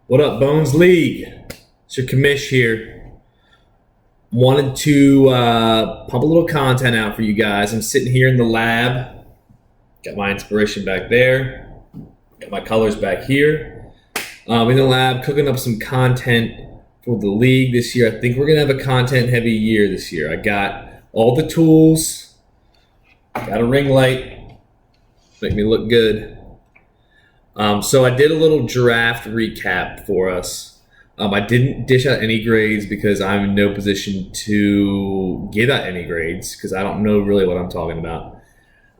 What up, Bones League? It's your commish here. Wanted to pump a little content out for you guys. I'm sitting here in the lab. Got my inspiration back there. Got my colors back here. In the lab, cooking up some content for the league this year. I think we're going to have a content-heavy year this year. I got all the tools. Got a ring light. Make me look good. So I did a little draft recap for us. I didn't dish out any grades because I'm in no position to give out any grades because I don't know really what I'm talking about.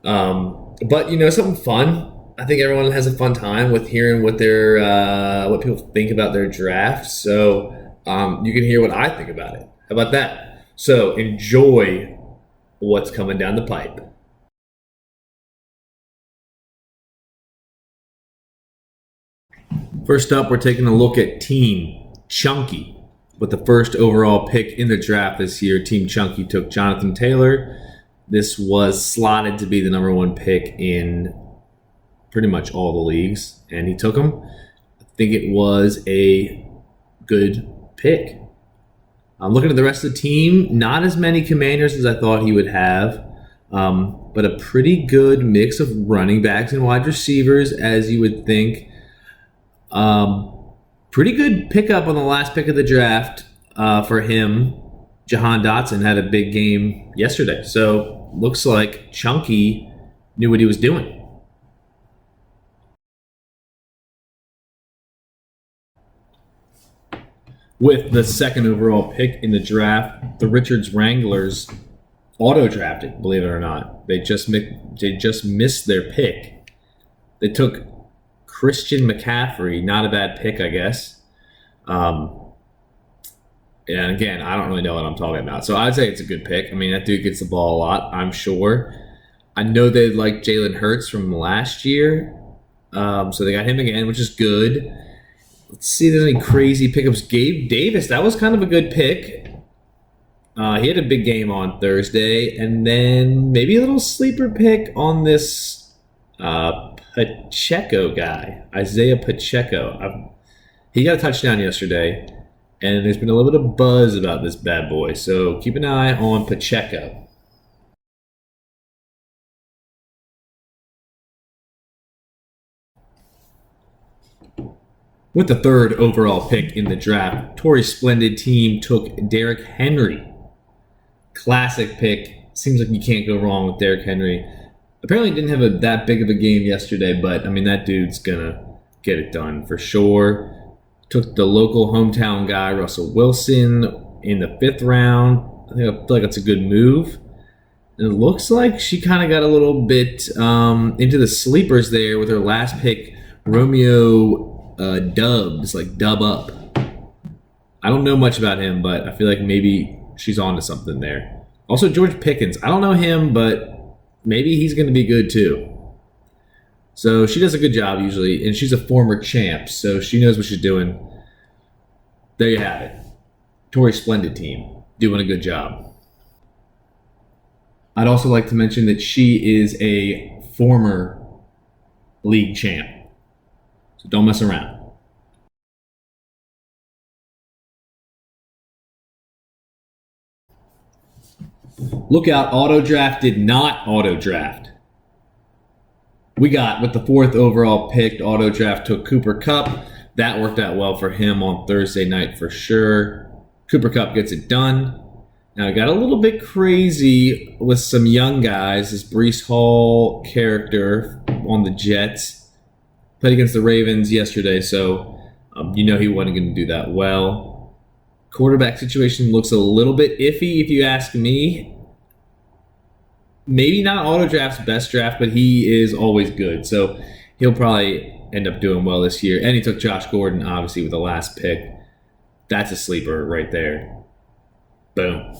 But something fun. I think everyone has a fun time with hearing what people think about their draft. So you can hear what I think about it. How about that? So enjoy what's coming down the pipe. First up, we're taking a look at Team Chunky. With the first overall pick in the draft this year, Team Chunky took Jonathan Taylor. This was slotted to be the number one pick in pretty much all the leagues, and he took him. I think it was a good pick. I'm looking at the rest of the team. Not as many Commanders as I thought he would have, but a pretty good mix of running backs and wide receivers, as you would think. Pretty good pickup on the last pick of the draft for him. Jahan Dotson had a big game yesterday. So looks like Chunky knew what he was doing. With the second overall pick in the draft, the Richards Wranglers auto-drafted, believe it or not. They just missed their pick. They took Christian McCaffrey, not a bad pick, I guess. And again, I don't really know what I'm talking about. So I'd say it's a good pick. I mean, that dude gets the ball a lot, I'm sure. I know they like Jalen Hurts from last year. So they got him again, which is good. Let's see if there's any crazy pickups. Gabe Davis, that was kind of a good pick. He had a big game on Thursday. And then maybe a little sleeper pick on this Pacheco guy, Isaiah Pacheco. He got a touchdown yesterday, and there's been a little bit of buzz about this bad boy. So keep an eye on Pacheco. With the third overall pick in the draft, Torrey's splendid team took Derrick Henry. Classic pick. Seems like you can't go wrong with Derrick Henry. Apparently didn't have that big of a game yesterday, but I mean, that dude's gonna get it done for sure. Took the local hometown guy, Russell Wilson, in the 5th round. I feel like that's a good move. And it looks like she kind of got a little bit into the sleepers there with her last pick, Romeo Dubs, like Dub Up. I don't know much about him, but I feel like maybe she's on to something there. Also, George Pickens. I don't know him, but maybe he's going to be good too. So she does a good job usually, and she's a former champ, so she knows what she's doing. There you have it. Torrey's splendid team, doing a good job. I'd also like to mention that she is a former league champ, so don't mess around. Look out, auto-draft did not auto-draft. We got, with the 4th overall pick, auto-draft took Cooper Kupp. That worked out well for him on Thursday night for sure. Cooper Kupp gets it done. Now, it got a little bit crazy with some young guys. This Breece Hall character on the Jets played against the Ravens yesterday, so he wasn't going to do that well. Quarterback situation looks a little bit iffy, if you ask me. Maybe not auto-draft's best draft, but he is always good. So he'll probably end up doing well this year. And he took Josh Gordon, obviously, with the last pick. That's a sleeper right there. Boom.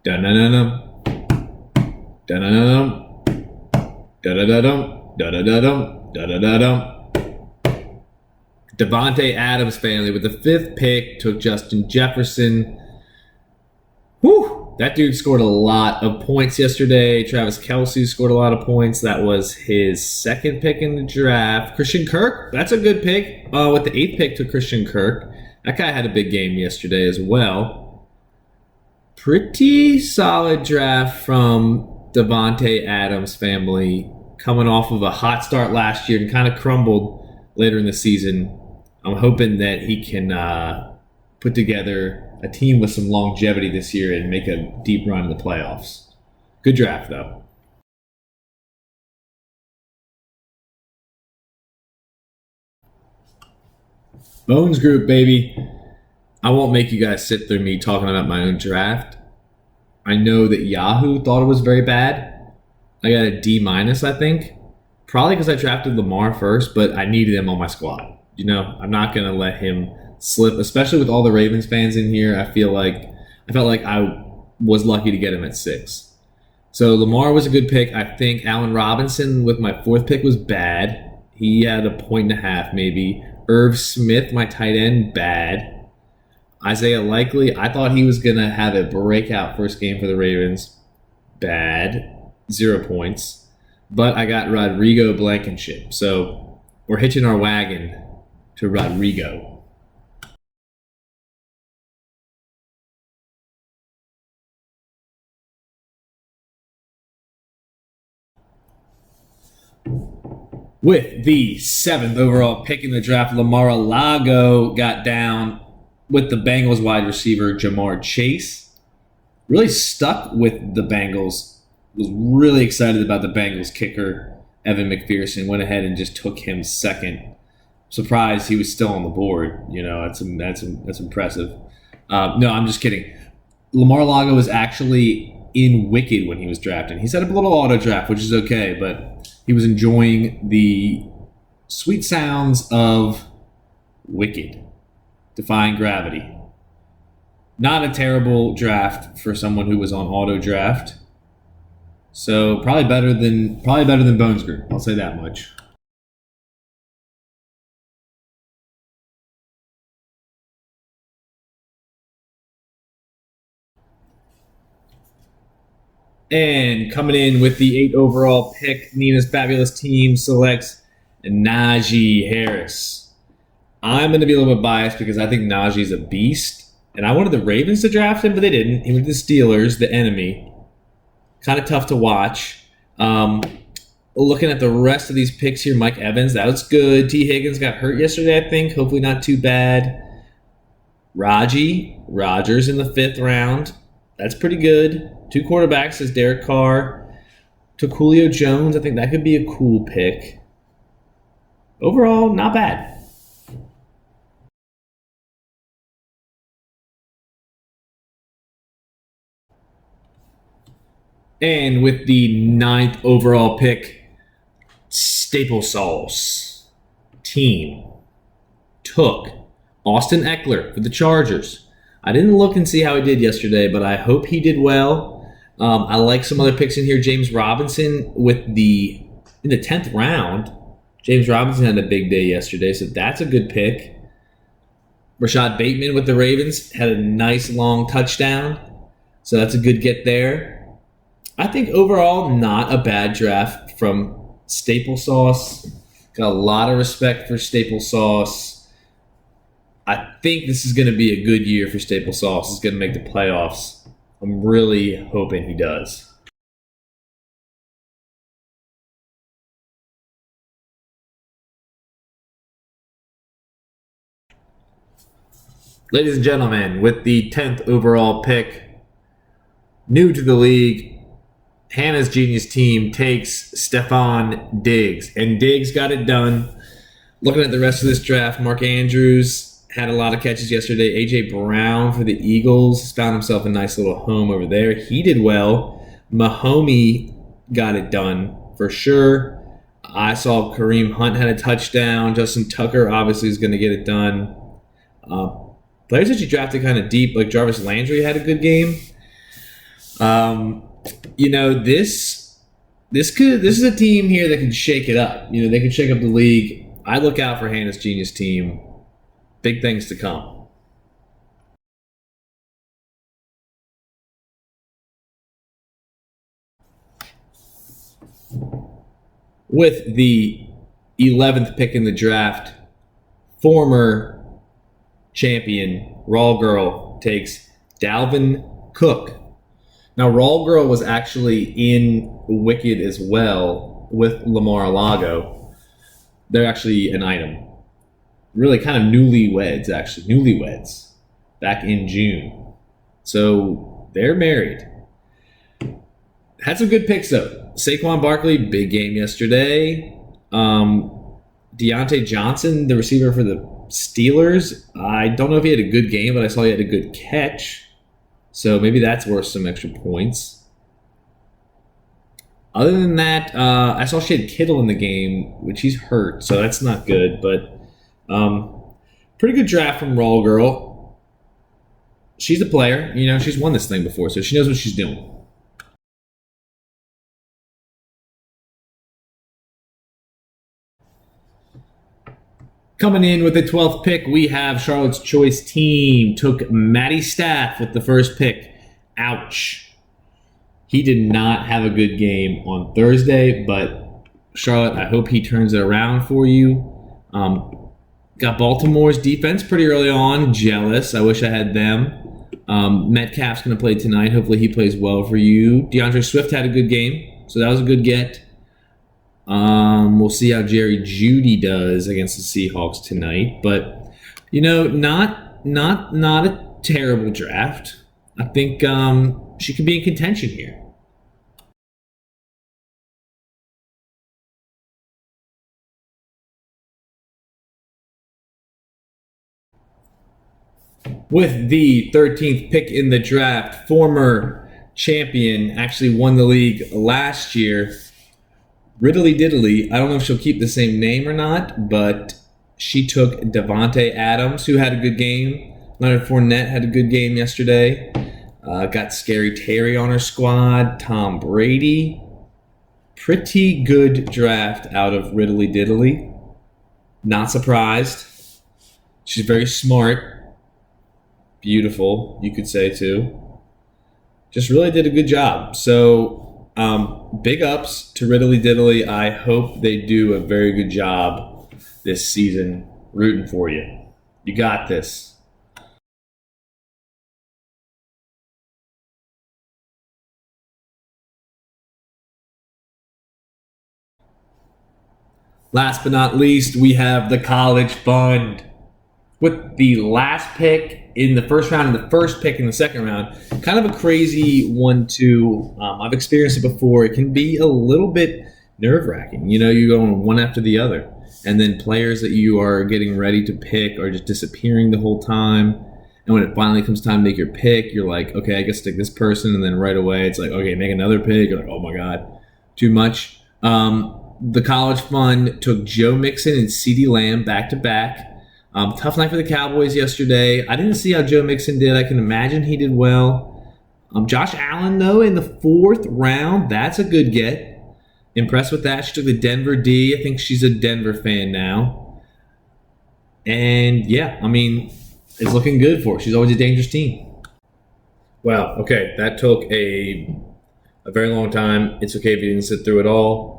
Dun-dun-dun-dum. Dun-dun-dun-dum. Da-da-da-dum. Da-da-da-dum. Da-da-da-dum. Devontae Adams family with the 5th pick took Justin Jefferson. Whew, that dude scored a lot of points yesterday. Travis Kelce scored a lot of points. That was his 2nd pick in the draft. Christian Kirk, that's a good pick. With the 8th pick to Christian Kirk. That guy had a big game yesterday as well. Pretty solid draft from Devontae Adams family, coming off of a hot start last year and kind of crumbled later in the season. I'm hoping that he can put together a team with some longevity this year and make a deep run in the playoffs. Good draft, though. Bones Group, baby. I won't make you guys sit through me talking about my own draft. I know that Yahoo thought it was very bad. I got a D-, I think. Probably because I drafted Lamar first, but I needed him on my squad. You know, I'm not going to let him slip, especially with all the Ravens fans in here. I felt like I was lucky to get him at 6. So Lamar was a good pick. I think Allen Robinson with my 4th pick was bad. He had a 1.5 maybe. Irv Smith, my tight end, bad. Isaiah Likely, I thought he was going to have a breakout first game for the Ravens. Bad. 0 points. But I got Rodrigo Blankenship. So we're hitching our wagon to Rodrigo. With the 7th overall pick in the draft, Mar-a-Lago got down with the Bengals wide receiver Jamar Chase. Really stuck with the Bengals. Was really excited about the Bengals kicker Evan McPherson. Went ahead and just took him 2nd. Surprised he was still on the board. You know, that's impressive. No, I'm just kidding. Mar-a-Lago was actually in Wicked when he was drafted. He set up a little auto draft, which is okay, but he was enjoying the sweet sounds of Wicked, Defying Gravity. Not a terrible draft for someone who was on auto draft. So probably better than Bones Group. I'll say that much. And coming in with the 8th overall pick, Nina's fabulous team selects Najee Harris. I'm going to be a little bit biased because I think Najee's a beast. And I wanted the Ravens to draft him, but they didn't. He went to the Steelers, the enemy. Kind of tough to watch. Looking at the rest of these picks here, Mike Evans, that was good. T. Higgins got hurt yesterday, I think. Hopefully not too bad. Rodgers in the 5th round. That's pretty good. 2 quarterbacks is Derek Carr. Took Julio Jones. I think that could be a cool pick. Overall, not bad. And with the 9th overall pick, Staple Sauce team took Austin Eckler for the Chargers. I didn't look and see how he did yesterday, but I hope he did well. I like some other picks in here. James Robinson in the 10th round. James Robinson had a big day yesterday, so that's a good pick. Rashad Bateman with the Ravens had a nice long touchdown, so that's a good get there. I think overall, not a bad draft from Staple Sauce. Got a lot of respect for Staple Sauce. I think this is going to be a good year for Staple Sauce. He's going to make the playoffs. I'm really hoping he does. Ladies and gentlemen, with the 10th overall pick, new to the league, Hannah's Genius team takes Stefon Diggs. And Diggs got it done. Looking at the rest of this draft, Mark Andrews had a lot of catches yesterday. A.J. Brown for the Eagles found himself a nice little home over there. He did well. Mahomey got it done for sure. I saw Kareem Hunt had a touchdown. Justin Tucker obviously is going to get it done. Players that you drafted kind of deep, like Jarvis Landry had a good game. This is a team here that can shake it up. They can shake up the league. I look out for Hannah's Genius team. Big things to come. With the 11th pick in the draft, former champion Raw Girl takes Dalvin Cook. Now, Raw Girl was actually in Wicked as well with Lamar-a-Lago. They're actually an item. Really kind of newlyweds, actually. Newlyweds. Back in June. So, they're married. Had some good picks, though. Saquon Barkley, big game yesterday. Deontay Johnson, the receiver for the Steelers. I don't know if he had a good game, but I saw he had a good catch. So maybe that's worth some extra points. Other than that, I saw she had Kittle in the game, which he's hurt, so that's not good. But pretty good draft from Raw Girl. She's a player. You know, she's won this thing before, so she knows what she's doing. Coming in with the 12th pick, we have Charlotte's Choice team. Took Matty Staff with the first pick. Ouch. He did not have a good game on Thursday, but Charlotte, I hope he turns it around for you. Got Baltimore's defense pretty early on. Jealous. I wish I had them. Metcalf's going to play tonight. Hopefully he plays well for you. DeAndre Swift had a good game, so that was a good get. We'll see how Jerry Jeudy does against the Seahawks tonight, but you know, not a terrible draft. I think she could be in contention here. With the 13th pick in the draft, former champion, actually won the league last year. Riddly Diddly, I don't know if she'll keep the same name or not, but she took Devontae Adams, who had a good game. Leonard Fournette had a good game yesterday. Got Scary Terry on her squad. Tom Brady. Pretty good draft out of Riddly Diddly. Not surprised. She's very smart. Beautiful, you could say too. Just really did a good job. So big ups to Riddly Diddly. I hope they do a very good job this season. Rooting for you. You got this. Last but not least, we have the College Fund. With the last pick in the first round and the first pick in the second round, kind of a crazy 1-2. I've experienced it before. It can be a little bit nerve-wracking. You know, you're going one after the other. And then players that you are getting ready to pick are just disappearing the whole time. And when it finally comes time to make your pick, you're like, okay, I guess take this person. And then right away, it's like, okay, make another pick. You're like, oh my God, too much. The College Fund took Joe Mixon and CeeDee Lamb back-to-back. Tough night for the Cowboys yesterday. I didn't see how Joe Mixon did. I can imagine he did well. Josh Allen, though, in the 4th round, that's a good get. Impressed with that. She took the Denver D. I think she's a Denver fan now. And, yeah, I mean, it's looking good for her. She's always a dangerous team. Wow, okay, that took a very long time. It's okay if you didn't sit through it all.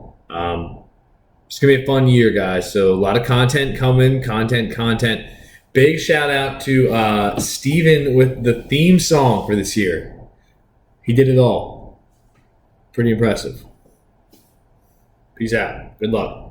It's going to be a fun year, guys. So a lot of content coming, content. Big shout out to Steven with the theme song for this year. He did it all. Pretty impressive. Peace out. Good luck.